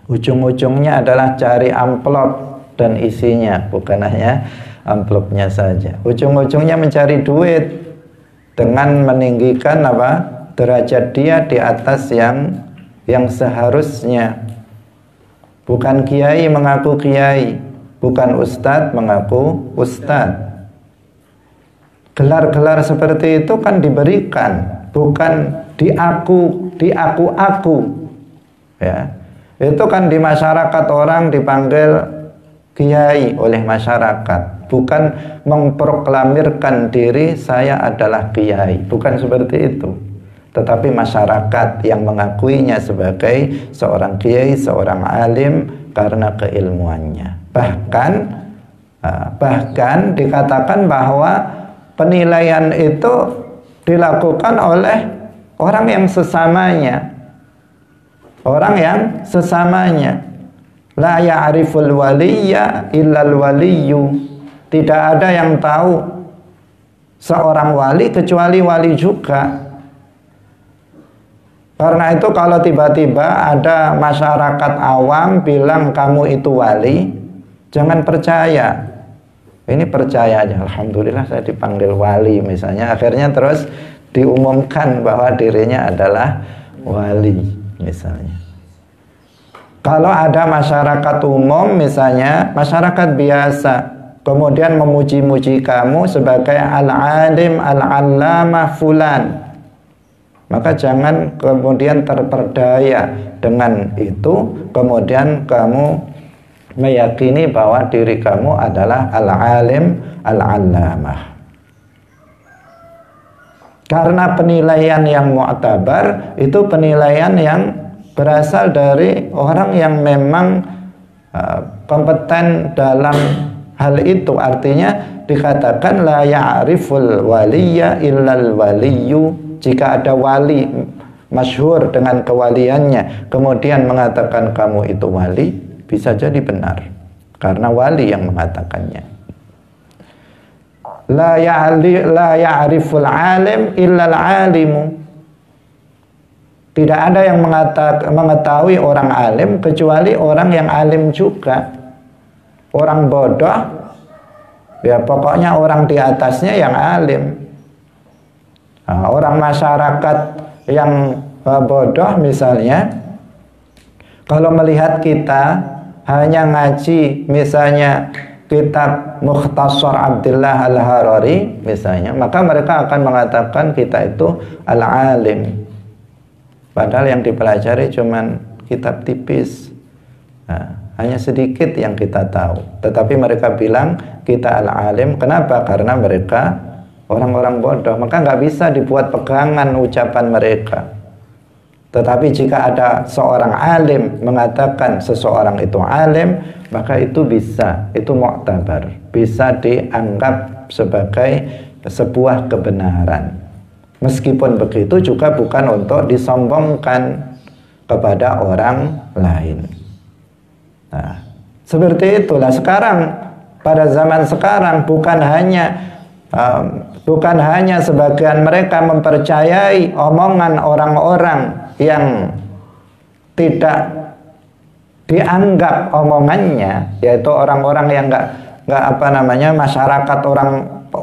Ujung-ujungnya adalah cari amplop dan isinya, bukan hanya amplopnya saja. Ujung-ujungnya mencari duit dengan meninggikan derajat dia di atas yang seharusnya. Bukan kiai mengaku kiai, bukan ustadz mengaku ustadz. Gelar-gelar seperti itu kan diberikan, bukan diaku-aku. Ya. Itu kan di masyarakat orang dipanggil kiai oleh masyarakat, bukan memproklamirkan diri saya adalah kiai, bukan seperti itu. Tetapi masyarakat yang mengakuinya sebagai seorang kiai, seorang alim karena keilmuannya. Bahkan dikatakan bahwa penilaian itu dilakukan oleh orang yang sesamanya. Orang yang sesamanya. La ya'riful waliyya illal waliyyu. Tidak ada yang tahu seorang wali kecuali wali juga. Karena itu kalau tiba-tiba ada masyarakat awam bilang kamu itu wali, jangan percaya. Ini percaya aja, alhamdulillah saya dipanggil wali misalnya. Akhirnya terus diumumkan bahwa dirinya adalah wali misalnya. Kalau ada masyarakat umum misalnya, masyarakat biasa, kemudian memuji-muji kamu sebagai al-alim, al-allamah fulan, maka jangan kemudian terperdaya dengan itu, kemudian kamu meyakini bahwa diri kamu adalah al-alim, al-allamah. Karena penilaian yang mu'tabar itu penilaian yang berasal dari orang yang memang kompeten dalam hal itu. Artinya dikatakan la ya'riful waliyya illal waliyyu. Jika ada wali masyhur dengan kewaliannya kemudian mengatakan kamu itu wali, bisa jadi benar karena wali yang mengatakannya. La ya'riful alim illal alimu. Tidak ada yang mengetahui orang alim kecuali orang yang alim juga. Orang bodoh, ya pokoknya orang di atasnya yang alim. Nah, orang masyarakat yang bodoh misalnya, kalau melihat kita hanya ngaji misalnya kitab Mukhtasar Abdullah Al-Harari misalnya, maka mereka akan mengatakan kita itu al-alim. Padahal yang dipelajari cuman kitab tipis. Nah, hanya sedikit yang kita tahu. Tetapi mereka bilang kita al-alim. Kenapa? Karena mereka orang-orang bodoh. Maka nggak bisa dibuat pegangan ucapan mereka. Tetapi jika ada seorang alim mengatakan seseorang itu alim, maka itu bisa, itu mu'tabar, bisa dianggap sebagai sebuah kebenaran. Meskipun begitu juga bukan untuk disombongkan kepada orang lain. Nah, seperti itulah sekarang, pada zaman sekarang bukan hanya sebagian mereka mempercayai omongan orang-orang yang tidak dianggap omongannya, yaitu orang-orang yang nggak masyarakat orang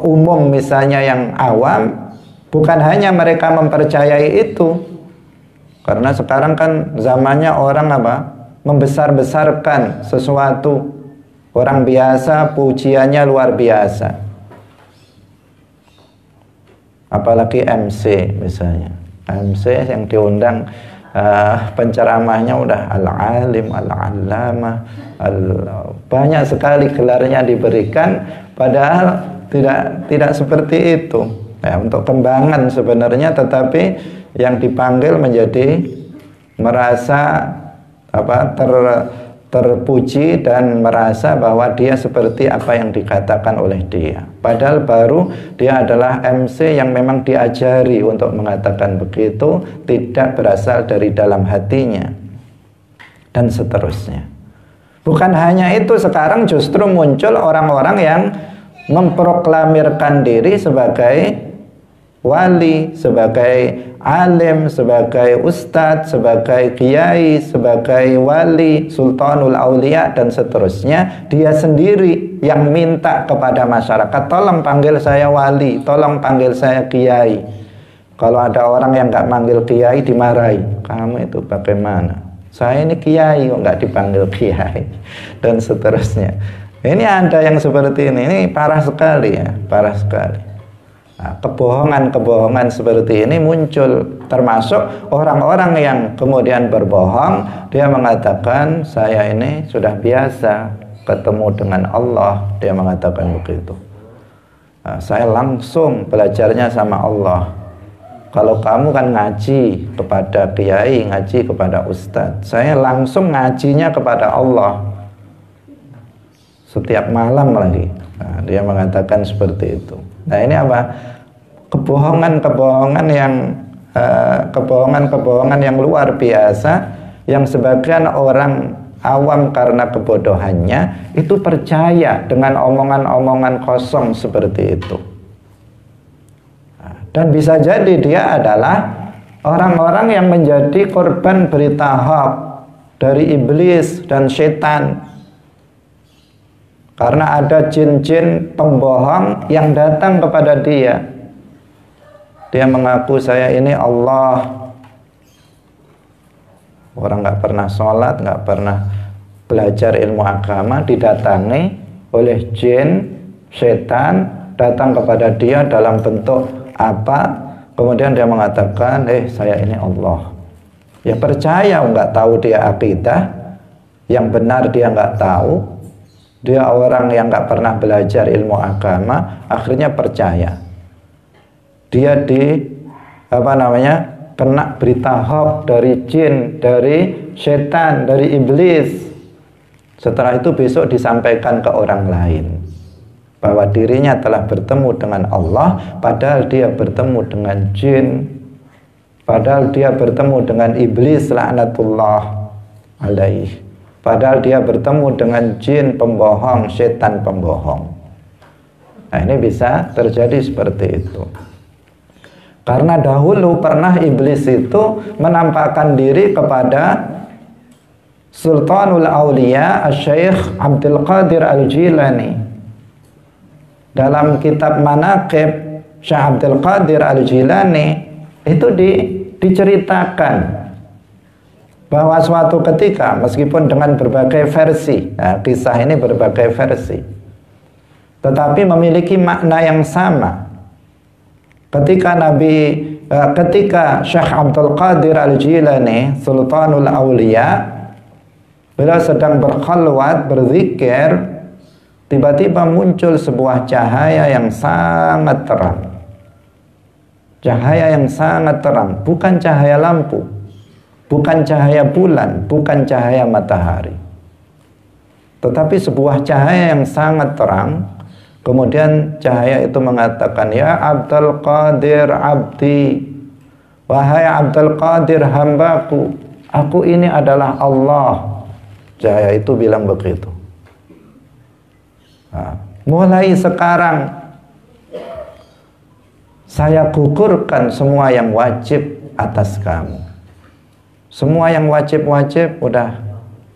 umum misalnya yang awam. Bukan hanya mereka mempercayai itu, karena sekarang kan zamannya orang membesar-besarkan sesuatu. Orang biasa pujiannya luar biasa, apalagi MC misalnya. MC yang diundang penceramahnya udah al-alim, al-allamah, banyak sekali gelarnya diberikan, padahal tidak seperti itu. Ya, untuk kembangan sebenarnya, tetapi yang dipanggil menjadi merasa terpuji dan merasa bahwa dia seperti apa yang dikatakan oleh dia. Padahal baru dia adalah MC yang memang diajari untuk mengatakan begitu, tidak berasal dari dalam hatinya, dan seterusnya. Bukan hanya itu, sekarang justru muncul orang-orang yang memproklamirkan diri sebagai wali, sebagai alim, sebagai ustadz, sebagai kiai, sebagai wali, sultanul aulia dan seterusnya, dia sendiri yang minta kepada masyarakat, tolong panggil saya wali, tolong panggil saya kiai. Kalau ada orang yang nggak manggil kiai dimarahi, kamu itu bagaimana? Saya ini kiai kok nggak dipanggil kiai dan seterusnya. Ini ada yang seperti ini parah sekali ya, parah sekali. Nah, kebohongan-kebohongan seperti ini muncul, termasuk orang-orang yang kemudian berbohong. Dia mengatakan saya ini sudah biasa ketemu dengan Allah, dia mengatakan begitu. Nah, saya langsung belajarnya sama Allah. Kalau kamu kan ngaji kepada kiai, ngaji kepada ustadz, saya langsung ngajinya kepada Allah setiap malam lagi. Nah, dia mengatakan seperti itu. Nah, ini apa? Kebohongan-kebohongan yang luar biasa, yang sebagian orang awam karena kebodohannya itu percaya dengan omongan-omongan kosong seperti itu. Dan bisa jadi dia adalah orang-orang yang menjadi korban berita hoax dari iblis dan setan. Karena ada jin-jin pembohong yang datang kepada dia. Dia mengaku saya ini Allah. Orang nggak pernah sholat, nggak pernah belajar ilmu agama, didatangi oleh jin, setan, datang kepada dia dalam bentuk apa? Kemudian dia mengatakan, saya ini Allah. Ya percaya, nggak tahu dia akidah, yang benar dia nggak tahu. Dia orang yang nggak pernah belajar ilmu agama, akhirnya percaya. Dia kena berita hoax dari jin, dari setan, dari iblis. Setelah itu besok disampaikan ke orang lain bahwa dirinya telah bertemu dengan Allah, padahal dia bertemu dengan jin, padahal dia bertemu dengan iblis laknatullah alaih. Padahal dia bertemu dengan jin pembohong, setan pembohong. Nah, ini bisa terjadi seperti itu. Karena dahulu pernah iblis itu menampakkan diri kepada Sultanul Aulia Syekh Abdul Qadir Al-Jilani. Dalam kitab Manaqib Syekh Abdul Qadir Al-Jilani itu diceritakan bahwa suatu ketika, meskipun dengan berbagai versi, nah, kisah ini berbagai versi, tetapi memiliki makna yang sama. Ketika Syekh Abdul Qadir Al-Jilani, Sultanul Aulia, beliau sedang berkhalwat, berzikir, tiba-tiba muncul sebuah cahaya yang sangat terang. Cahaya yang sangat terang, bukan cahaya lampu, bukan cahaya bulan, bukan cahaya matahari, tetapi sebuah cahaya yang sangat terang. Kemudian cahaya itu mengatakan, ya Abdul Qadir abdi, wahai Abdul Qadir hambaku, aku ini adalah Allah. Cahaya itu bilang begitu. Nah, mulai sekarang saya gugurkan semua yang wajib atas kamu. Semua yang wajib-wajib udah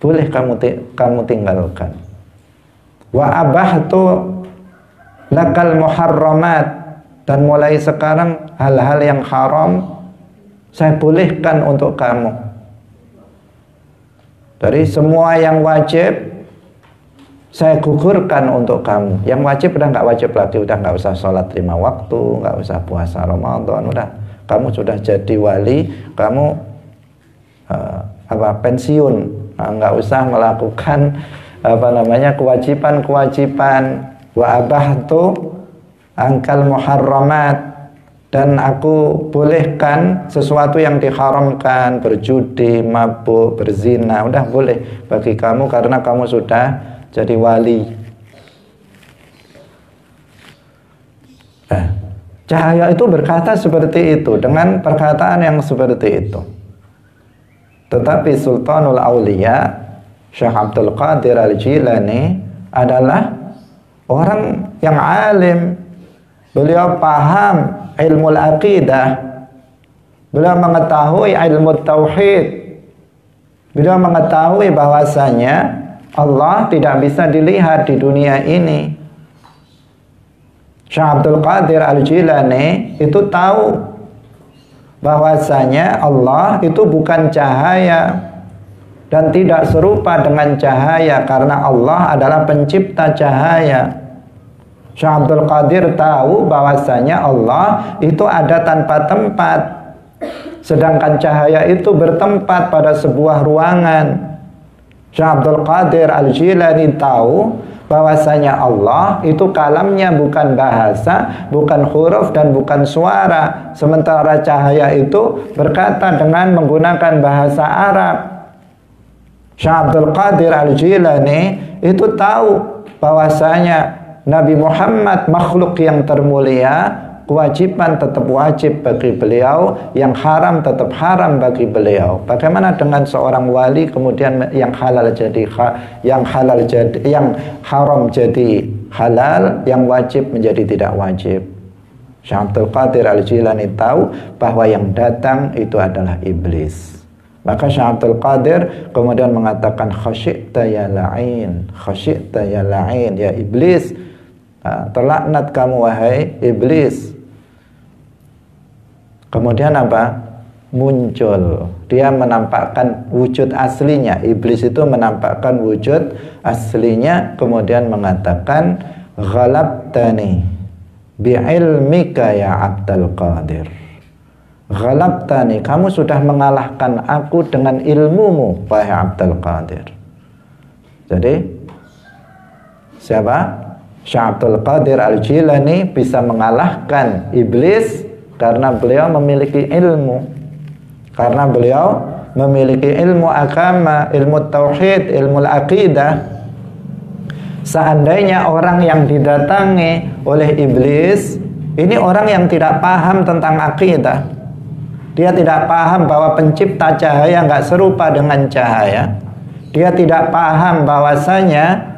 boleh kamu tinggalkan. Wa abahtu lakal muharramat, dan mulai sekarang hal-hal yang haram saya bolehkan untuk kamu. Dari semua yang wajib saya gugurkan untuk kamu. Yang wajib udah nggak wajib lagi, udah nggak usah sholat 5 waktu, nggak usah puasa Ramadan, udah kamu sudah jadi wali, kamu pensiun, nggak usah melakukan kewajiban-kewajiban. Wa abahtu angkal muharramat, dan aku bolehkan sesuatu yang diharamkan, berjudi, mabuk, berzina, udah boleh bagi kamu karena kamu sudah jadi wali. Cahaya itu berkata seperti itu, dengan perkataan yang seperti itu. Tetapi Sultanul Aulia Syekh Abdul Qadir Al-Jilani adalah orang yang alim, beliau paham ilmu aqidah, beliau mengetahui ilmu tauhid, beliau mengetahui bahwasanya Allah tidak bisa dilihat di dunia ini. Syekh Abdul Qadir Al-Jilani itu tahu bahwasanya Allah itu bukan cahaya dan tidak serupa dengan cahaya karena Allah adalah pencipta cahaya. Syekh Abdul Qadir tahu bahwasanya Allah itu ada tanpa tempat, sedangkan cahaya itu bertempat pada sebuah ruangan. Syekh Abdul Qadir Al-Jilani tahu bahwasanya Allah itu kalamnya bukan bahasa, bukan huruf dan bukan suara, sementara cahaya itu berkata dengan menggunakan bahasa Arab. Syekh Abdul Qadir Al-Jilani itu tahu bahwasanya Nabi Muhammad makhluk yang termulia, kewajiban tetap wajib bagi beliau, yang haram tetap haram bagi beliau. Bagaimana dengan seorang wali kemudian yang halal jadi yang haram jadi halal, yang wajib menjadi tidak wajib? Syekh Abdul Qadir Al-Jilani tahu bahwa yang datang itu adalah iblis. Maka Syekh Abdul Qadir kemudian mengatakan, khasyikta ya la'in, khasyikta ya la'in, ya iblis, terlaknat kamu wahai iblis. Kemudian apa? Muncul. Dia menampakkan wujud aslinya. Iblis itu menampakkan wujud aslinya, kemudian mengatakan, ghalabtani bi'ilmika ya Abdul Qadir. Ghalabtani, kamu sudah mengalahkan aku dengan ilmumu, wahai Abdul Qadir. Jadi siapa? Syekh Abdul Qadir Al-Jilani bisa mengalahkan iblis karena beliau memiliki ilmu, karena beliau memiliki ilmu agama, ilmu tauhid, ilmu aqidah. Seandainya orang yang didatangi oleh iblis ini orang yang tidak paham tentang aqidah, dia tidak paham bahwa pencipta cahaya nggak serupa dengan cahaya, dia tidak paham bahwasanya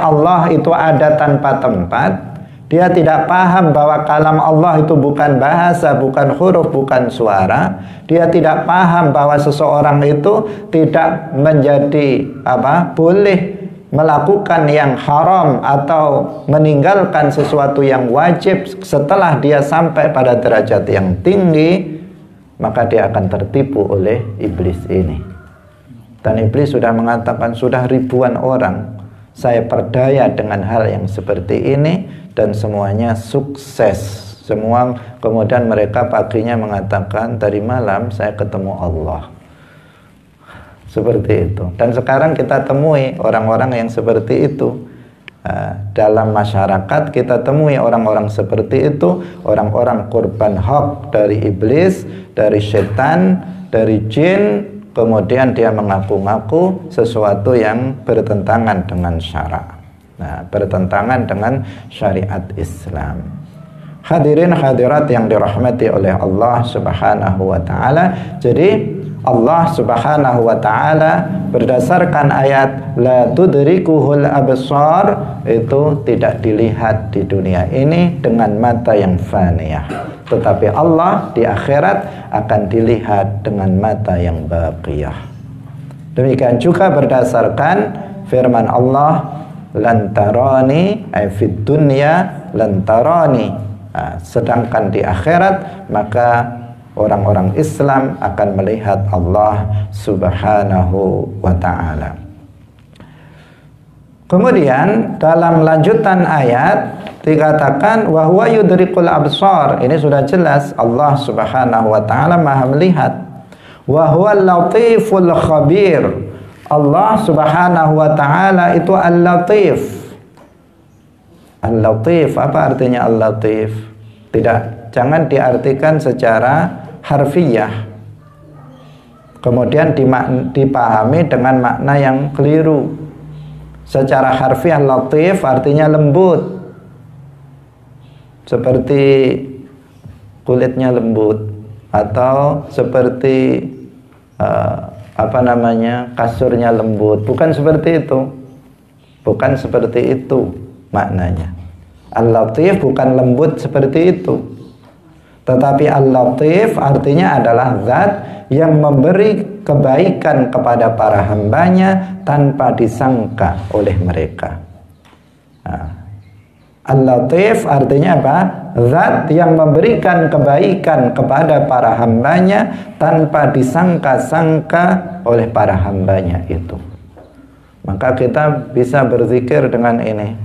Allah itu ada tanpa tempat, dia tidak paham bahwa kalam Allah itu bukan bahasa, bukan huruf, bukan suara. Dia tidak paham bahwa seseorang itu tidak menjadi boleh melakukan yang haram atau meninggalkan sesuatu yang wajib setelah dia sampai pada derajat yang tinggi, maka dia akan tertipu oleh iblis ini. Dan iblis sudah mengatakan, sudah ribuan orang saya perdaya dengan hal yang seperti ini, dan semuanya sukses. Semua kemudian mereka paginya mengatakan, tadi malam saya ketemu Allah. Seperti itu. Dan sekarang kita temui orang-orang yang seperti itu. Dalam masyarakat kita temui orang-orang seperti itu, orang-orang korban hak dari iblis, dari setan, dari jin, kemudian dia mengaku-ngaku sesuatu yang bertentangan dengan syara'. Bertentangan dengan syariat Islam. Hadirin hadirat yang dirahmati oleh Allah Subhanahu wa taala. Jadi Allah Subhanahu wa taala berdasarkan ayat la tudrikuhul absar itu tidak dilihat di dunia ini dengan mata yang faniyah, tetapi Allah di akhirat akan dilihat dengan mata yang baqiyah. Demikian juga berdasarkan firman Allah, lantarani fid dunya lantarani. Sedangkan di akhirat maka orang-orang Islam akan melihat Allah Subhanahu wa ta'ala. Kemudian dalam lanjutan ayat dikatakan wa huwa yudrikul absar. Ini sudah jelas Allah Subhanahu wa ta'ala maha melihat. Wa huwal latiful khabir. Allah Subhanahu wa ta'ala itu Al-Latif. Al-Latif, apa artinya Al-Latif? Tidak, jangan diartikan secara harfiah, kemudian dipahami dengan makna yang keliru. Secara harfiah Latif artinya lembut, seperti kulitnya lembut, atau seperti kasurnya lembut. Bukan seperti itu. Bukan seperti itu maknanya. Al-Latif bukan lembut seperti itu. Tetapi Al-Latif artinya adalah zat yang memberi kebaikan kepada para hambanya tanpa disangka oleh mereka. Nah, Al-Latif artinya apa? Zat yang memberikan kebaikan kepada para hambanya tanpa disangka-sangka oleh para hambanya itu. Maka kita bisa berzikir dengan ini,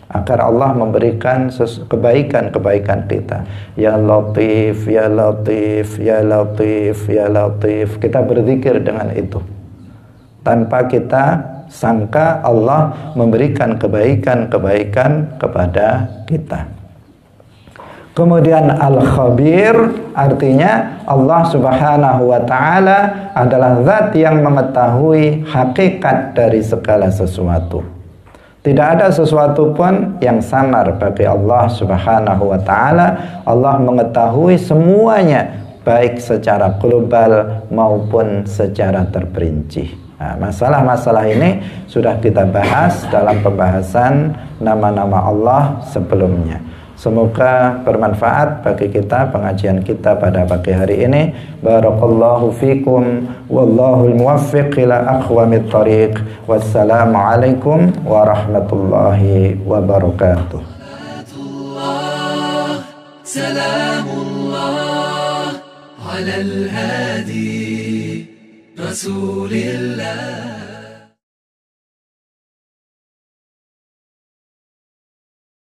agar Allah memberikan kebaikan-kebaikan kita. Ya Latif, Ya Latif, Ya Latif, Ya Latif. Kita berzikir dengan itu, tanpa kita sangka Allah memberikan kebaikan-kebaikan kepada kita. Kemudian Al-Khabir artinya Allah Subhanahu wa ta'ala adalah zat yang mengetahui hakikat dari segala sesuatu. Tidak ada sesuatu pun yang samar bagi Allah Subhanahu wa ta'ala. Allah mengetahui semuanya, baik secara global maupun secara terperinci. Nah, masalah-masalah ini sudah kita bahas dalam pembahasan nama-nama Allah sebelumnya. Semoga bermanfaat bagi kita pengajian kita pada pagi hari ini. Barakallahu fikum wallahul muwaffiq ila aqwamit thariq. Wassalamualaikum warahmatullahi wabarakatuh. Salamullah ala al-hadi Rasulillah.